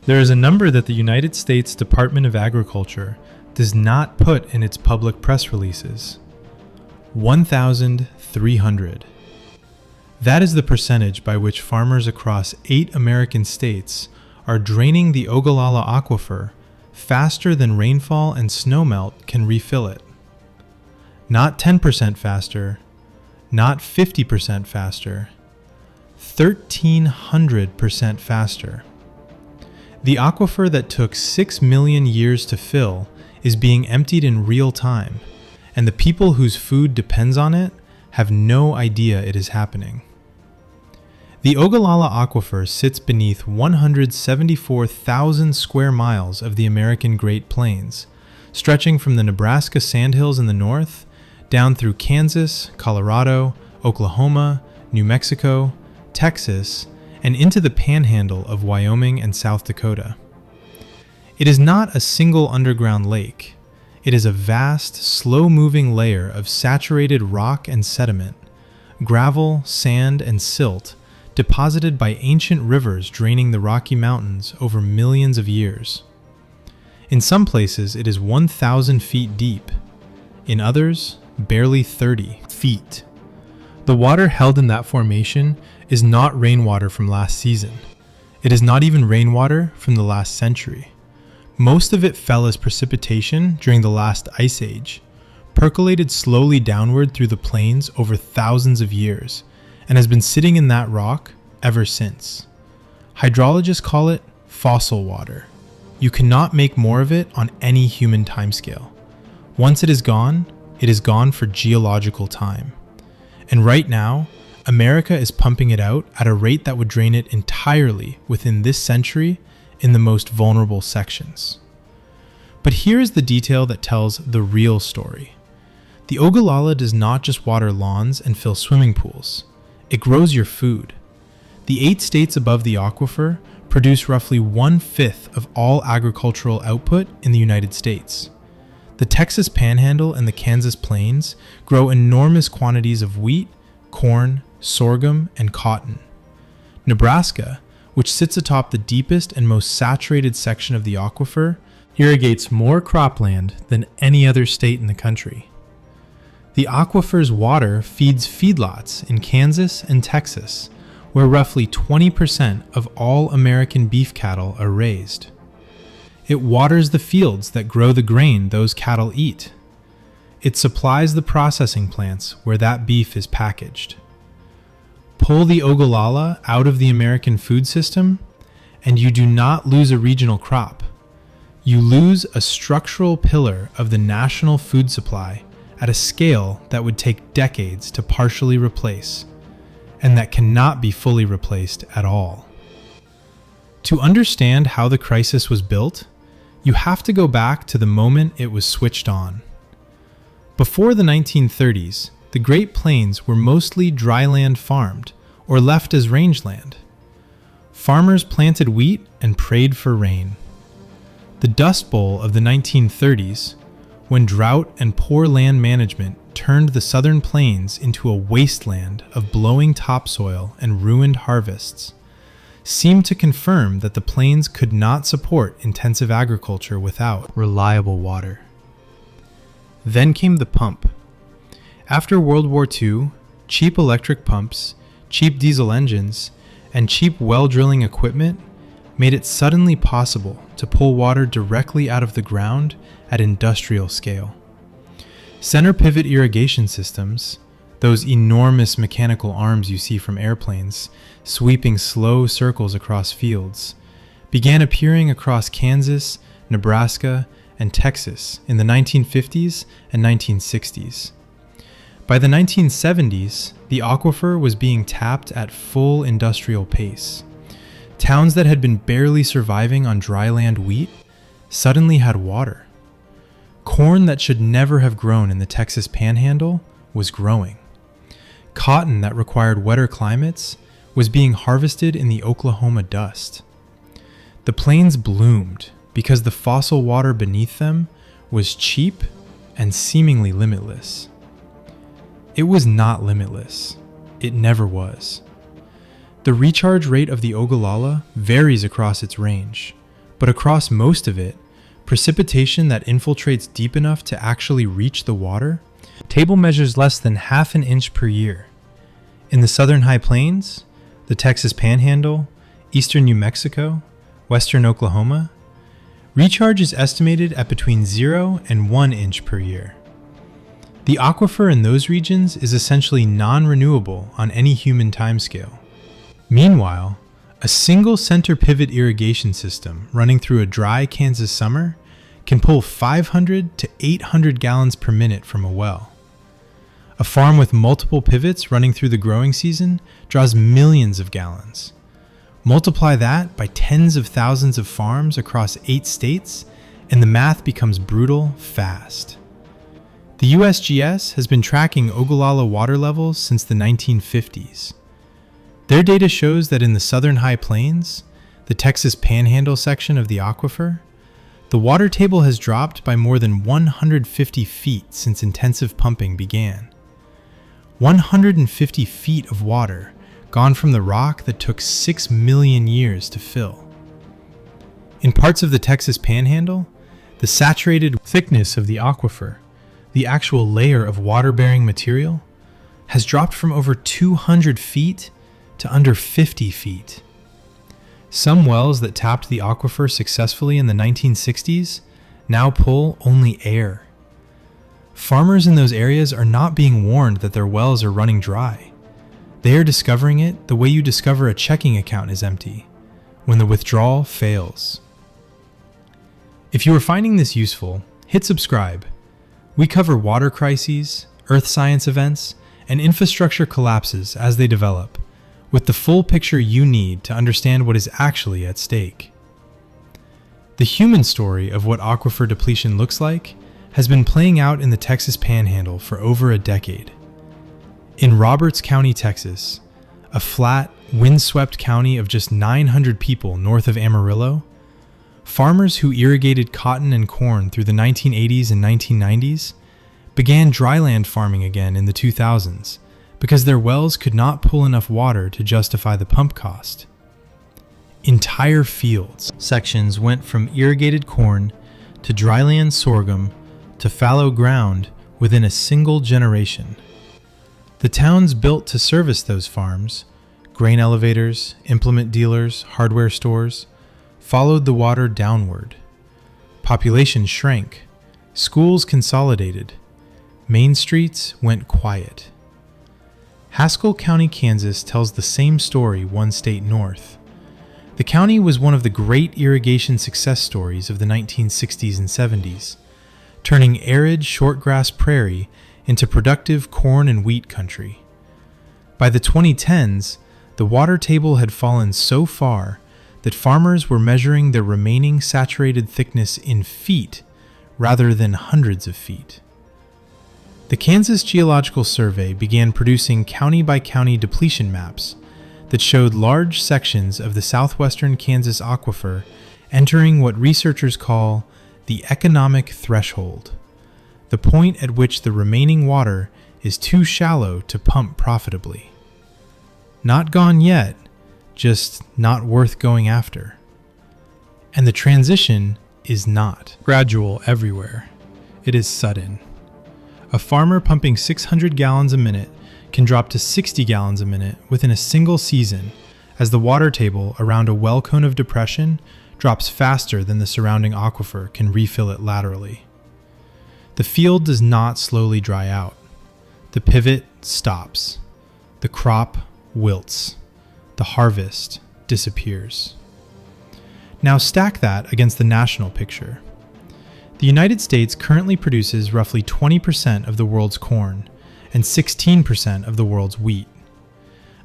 There is a number that the United States Department of Agriculture does not put in its public press releases. 1,300. That is the percentage by which farmers across 8 American states are draining the Ogallala Aquifer faster than rainfall and snowmelt can refill it. Not 10% faster, not 50% faster, 1,300% faster. The aquifer that took 6 million years to fill is being emptied in real time, and the people whose food depends on it have no idea it is happening. The Ogallala Aquifer sits beneath 174,000 square miles of the American Great Plains, stretching from the Nebraska sandhills in the north, down through Kansas, Colorado, Oklahoma, New Mexico, Texas, and into the panhandle of Wyoming and South Dakota. It is not a single underground lake. It is a vast, slow-moving layer of saturated rock and sediment, gravel, sand, and silt, deposited by ancient rivers draining the Rocky Mountains over millions of years. In some places, it is 1,000 feet deep. In others, barely 30 feet. The water held in that formation is not rainwater from last season. It is not even rainwater from the last century. Most of it fell as precipitation during the last ice age, percolated slowly downward through the plains over thousands of years, and has been sitting in that rock ever since. Hydrologists call it fossil water. You cannot make more of it on any human timescale. Once it is gone for geological time. And right now, America is pumping it out at a rate that would drain it entirely within this century in the most vulnerable sections. But here is the detail that tells the real story. The Ogallala does not just water lawns and fill swimming pools. It grows your food. The 8 states above the aquifer produce roughly 1/5 of all agricultural output in the United States. The Texas Panhandle and the Kansas Plains grow enormous quantities of wheat, corn, sorghum, and cotton. Nebraska, which sits atop the deepest and most saturated section of the aquifer, irrigates more cropland than any other state in the country. The aquifer's water feeds feedlots in Kansas and Texas, where roughly 20% of all American beef cattle are raised. It waters the fields that grow the grain those cattle eat. It supplies the processing plants where that beef is packaged. Pull the Ogallala out of the American food system, and you do not lose a regional crop. You lose a structural pillar of the national food supply at a scale that would take decades to partially replace, and that cannot be fully replaced at all. To understand how the crisis was built, you have to go back to the moment it was switched on. Before the 1930s, the Great Plains were mostly dryland farmed or left as rangeland. Farmers planted wheat and prayed for rain. The Dust Bowl of the 1930s, when drought and poor land management turned the southern plains into a wasteland of blowing topsoil and ruined harvests, seemed to confirm that the plains could not support intensive agriculture without reliable water. Then came the pump. After World War II, cheap electric pumps, cheap diesel engines, and cheap well drilling equipment made it suddenly possible to pull water directly out of the ground at industrial scale. Center pivot irrigation systems, those enormous mechanical arms you see from airplanes, sweeping slow circles across fields, began appearing across Kansas, Nebraska, and Texas in the 1950s and 1960s. By the 1970s, the aquifer was being tapped at full industrial pace. Towns that had been barely surviving on dryland wheat suddenly had water. Corn that should never have grown in the Texas Panhandle was growing. Cotton that required wetter climates was being harvested in the Oklahoma dust. The plains bloomed because the fossil water beneath them was cheap and seemingly limitless. It was not limitless. It never was. The recharge rate of the Ogallala varies across its range, but across most of it, precipitation that infiltrates deep enough to actually reach the water, table measures less than half an inch per year. In the southern high plains, the Texas Panhandle, eastern New Mexico, western Oklahoma, recharge is estimated at between 0 and 1 inch per year. The aquifer in those regions is essentially non-renewable on any human timescale. Meanwhile, a single center pivot irrigation system running through a dry Kansas summer can pull 500 to 800 gallons per minute from a well. A farm with multiple pivots running through the growing season draws millions of gallons. Multiply that by tens of thousands of farms across 8 states, and the math becomes brutal fast. The USGS has been tracking Ogallala water levels since the 1950s. Their data shows that in the southern high plains, the Texas Panhandle section of the aquifer, the water table has dropped by more than 150 feet since intensive pumping began. 150 feet of water gone from the rock that took 6 million years to fill. In parts of the Texas Panhandle, the saturated thickness of the aquifer, the actual layer of water-bearing material, has dropped from over 200 feet to under 50 feet. Some wells that tapped the aquifer successfully in the 1960s now pull only air. Farmers in those areas are not being warned that their wells are running dry. They are discovering it the way you discover a checking account is empty, when the withdrawal fails. If you are finding this useful, hit subscribe. We cover water crises, earth science events, and infrastructure collapses as they develop, with the full picture you need to understand what is actually at stake. The human story of what aquifer depletion looks like has been playing out in the Texas Panhandle for over a decade. In Roberts County, Texas, a flat, windswept county of just 900 people north of Amarillo, farmers who irrigated cotton and corn through the 1980s and 1990s began dryland farming again in the 2000s because their wells could not pull enough water to justify the pump cost. Entire fields sections went from irrigated corn to dryland sorghum to fallow ground within a single generation. The towns built to service those farms, grain elevators, implement dealers, hardware stores, followed the water downward. Population shrank, schools consolidated, main streets went quiet. Haskell County, Kansas tells the same story one state north. The county was one of the great irrigation success stories of the 1960s and 70s, turning arid shortgrass prairie into productive corn and wheat country. By the 2010s, the water table had fallen so far that farmers were measuring their remaining saturated thickness in feet rather than hundreds of feet. The Kansas Geological Survey began producing county-by-county depletion maps that showed large sections of the southwestern Kansas aquifer entering what researchers call the economic threshold, the point at which the remaining water is too shallow to pump profitably. Not gone yet, just not worth going after. And the transition is not gradual everywhere. It is sudden. A farmer pumping 600 gallons a minute can drop to 60 gallons a minute within a single season as the water table around a well cone of depression drops faster than the surrounding aquifer can refill it laterally. The field does not slowly dry out. The pivot stops. The crop wilts. The harvest disappears. Now stack that against the national picture. The United States currently produces roughly 20% of the world's corn and 16% of the world's wheat.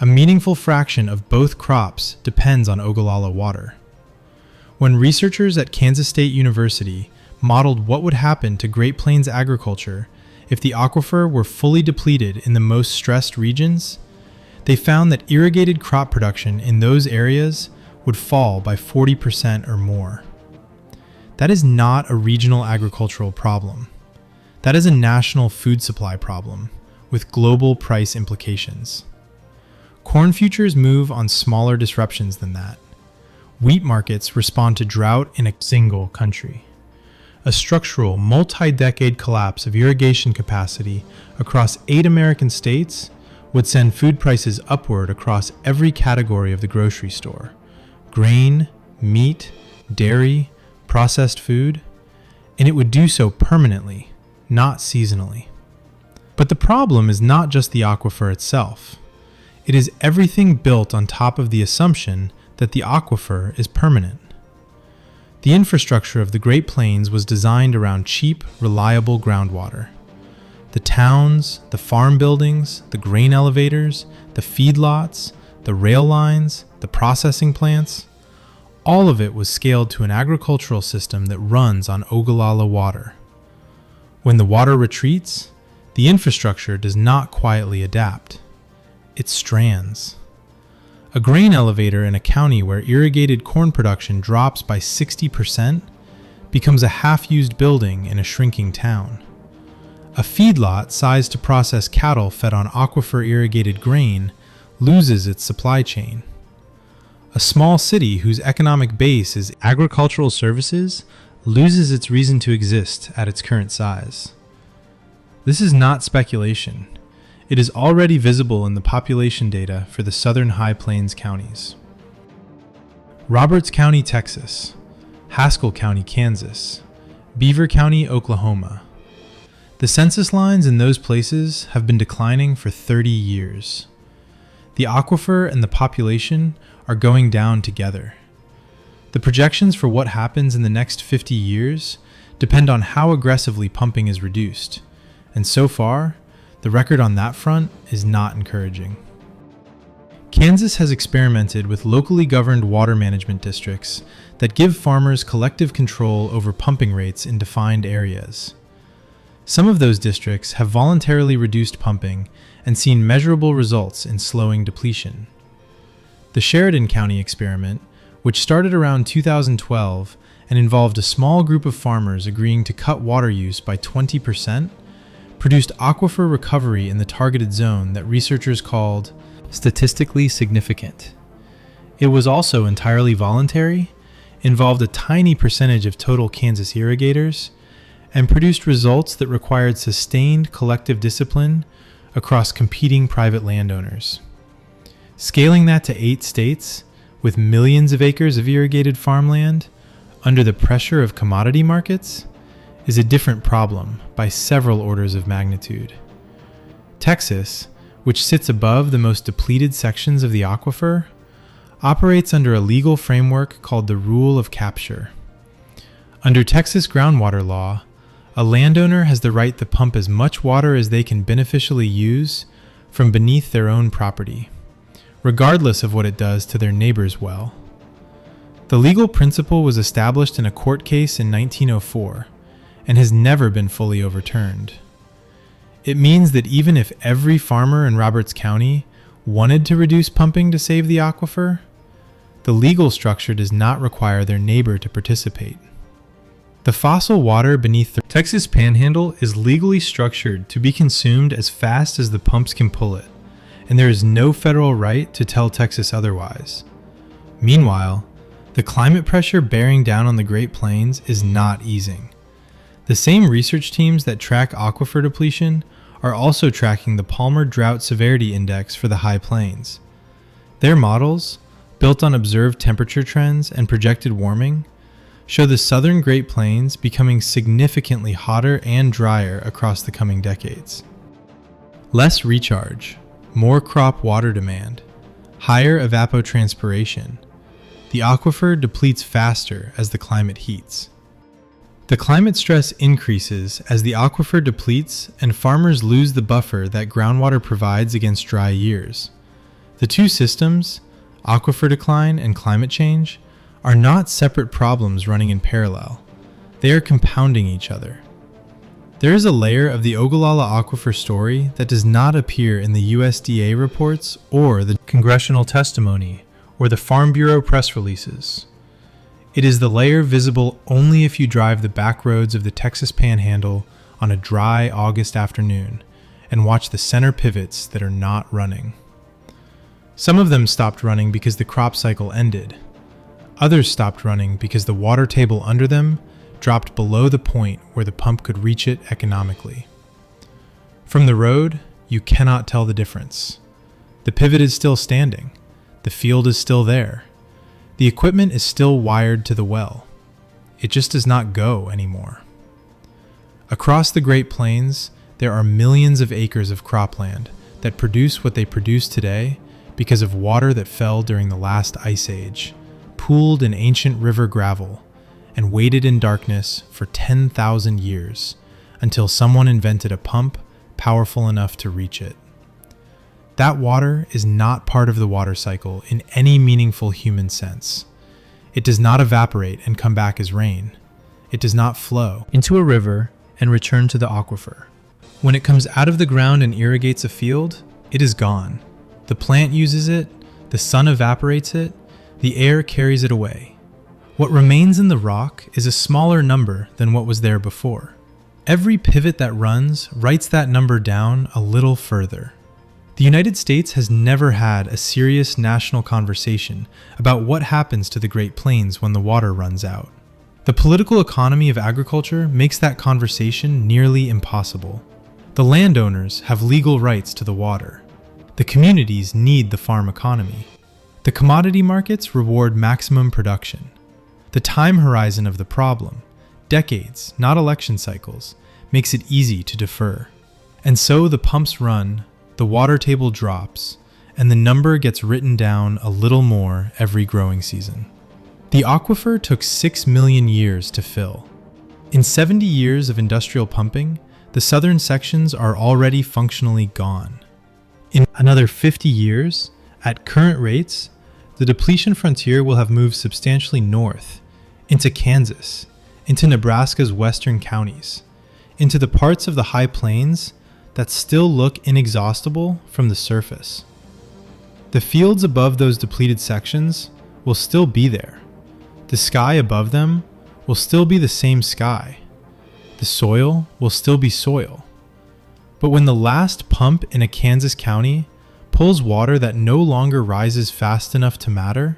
A meaningful fraction of both crops depends on Ogallala water. When researchers at Kansas State University modeled what would happen to Great Plains agriculture if the aquifer were fully depleted in the most stressed regions, they found that irrigated crop production in those areas would fall by 40% or more. That is not a regional agricultural problem. That is a national food supply problem with global price implications. Corn futures move on smaller disruptions than that. Wheat markets respond to drought in a single country. A structural, multi-decade collapse of irrigation capacity across 8 American states would send food prices upward across every category of the grocery store: grain, meat, dairy, processed food, and it would do so permanently, not seasonally. But the problem is not just the aquifer itself. It is everything built on top of the assumption that the aquifer is permanent. The infrastructure of the Great Plains was designed around cheap, reliable groundwater. The towns, the farm buildings, the grain elevators, the feedlots, the rail lines, the processing plants, all of it was scaled to an agricultural system that runs on Ogallala water. When the water retreats, the infrastructure does not quietly adapt. It strands. A grain elevator in a county where irrigated corn production drops by 60% becomes a half-used building in a shrinking town. A feedlot sized to process cattle fed on aquifer-irrigated grain loses its supply chain. A small city whose economic base is agricultural services loses its reason to exist at its current size. This is not speculation. It is already visible in the population data for the southern High Plains counties. Roberts County, Texas; Haskell County, Kansas; Beaver County, Oklahoma. The census lines in those places have been declining for 30 years. The aquifer and the population are going down together. The projections for what happens in the next 50 years depend on how aggressively pumping is reduced, and so far, the record on that front is not encouraging. Kansas has experimented with locally governed water management districts that give farmers collective control over pumping rates in defined areas. Some of those districts have voluntarily reduced pumping and seen measurable results in slowing depletion. The Sheridan County experiment, which started around 2012 and involved a small group of farmers agreeing to cut water use by 20%, produced aquifer recovery in the targeted zone that researchers called statistically significant. It was also entirely voluntary, involved a tiny percentage of total Kansas irrigators, and produced results that required sustained collective discipline across competing private landowners. Scaling that to 8 states, with millions of acres of irrigated farmland, under the pressure of commodity markets, is a different problem by several orders of magnitude. Texas, which sits above the most depleted sections of the aquifer, operates under a legal framework called the Rule of Capture. Under Texas groundwater law, a landowner has the right to pump as much water as they can beneficially use from beneath their own property, regardless of what it does to their neighbor's well. The legal principle was established in a court case in 1904, and has never been fully overturned. It means that even if every farmer in Roberts County wanted to reduce pumping to save the aquifer, the legal structure does not require their neighbor to participate. The fossil water beneath the Texas Panhandle is legally structured to be consumed as fast as the pumps can pull it, and there is no federal right to tell Texas otherwise. Meanwhile, the climate pressure bearing down on the Great Plains is not easing. The same research teams that track aquifer depletion are also tracking the Palmer Drought Severity Index for the High Plains. Their models, built on observed temperature trends and projected warming, show the southern Great Plains becoming significantly hotter and drier across the coming decades. Less recharge, more crop water demand, higher evapotranspiration. The aquifer depletes faster as the climate heats. The climate stress increases as the aquifer depletes and farmers lose the buffer that groundwater provides against dry years. The two systems, aquifer decline and climate change, are not separate problems running in parallel. They are compounding each other. There is a layer of the Ogallala aquifer story that does not appear in the USDA reports or the congressional testimony or the Farm Bureau press releases. It is the layer visible only if you drive the back roads of the Texas Panhandle on a dry August afternoon and watch the center pivots that are not running. Some of them stopped running because the crop cycle ended. Others stopped running because the water table under them dropped below the point where the pump could reach it economically. From the road, you cannot tell the difference. The pivot is still standing. The field is still there. The equipment is still wired to the well. It just does not go anymore. Across the Great Plains, there are millions of acres of cropland that produce what they produce today because of water that fell during the last ice age, pooled in ancient river gravel, and waited in darkness for 10,000 years until someone invented a pump powerful enough to reach it. That water is not part of the water cycle in any meaningful human sense. It does not evaporate and come back as rain. It does not flow into a river and return to the aquifer. When it comes out of the ground and irrigates a field, it is gone. The plant uses it, the sun evaporates it, the air carries it away. What remains in the rock is a smaller number than what was there before. Every pivot that runs writes that number down a little further. The United States has never had a serious national conversation about what happens to the Great Plains when the water runs out. The political economy of agriculture makes that conversation nearly impossible. The landowners have legal rights to the water. The communities need the farm economy. The commodity markets reward maximum production. The time horizon of the problem, decades, not election cycles, makes it easy to defer. And so the pumps run, the water table drops, and the number gets written down a little more every growing season. The aquifer took 6 million years to fill. In 70 years of industrial pumping, the southern sections are already functionally gone. In another 50 years, at current rates, the depletion frontier will have moved substantially north, into Kansas, into Nebraska's western counties, into the parts of the high plains that still look inexhaustible from the surface. The fields above those depleted sections will still be there. The sky above them will still be the same sky. The soil will still be soil. But when the last pump in a Kansas county pulls water that no longer rises fast enough to matter,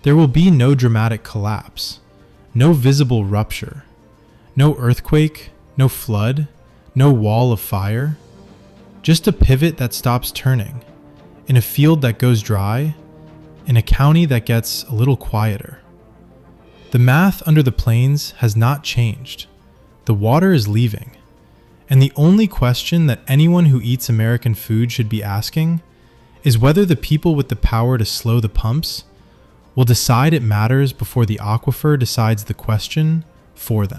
there will be no dramatic collapse, no visible rupture, no earthquake, no flood, no wall of fire, just a pivot that stops turning, in a field that goes dry, in a county that gets a little quieter. The math under the plains has not changed. The water is leaving. And the only question that anyone who eats American food should be asking is whether the people with the power to slow the pumps will decide it matters before the aquifer decides the question for them.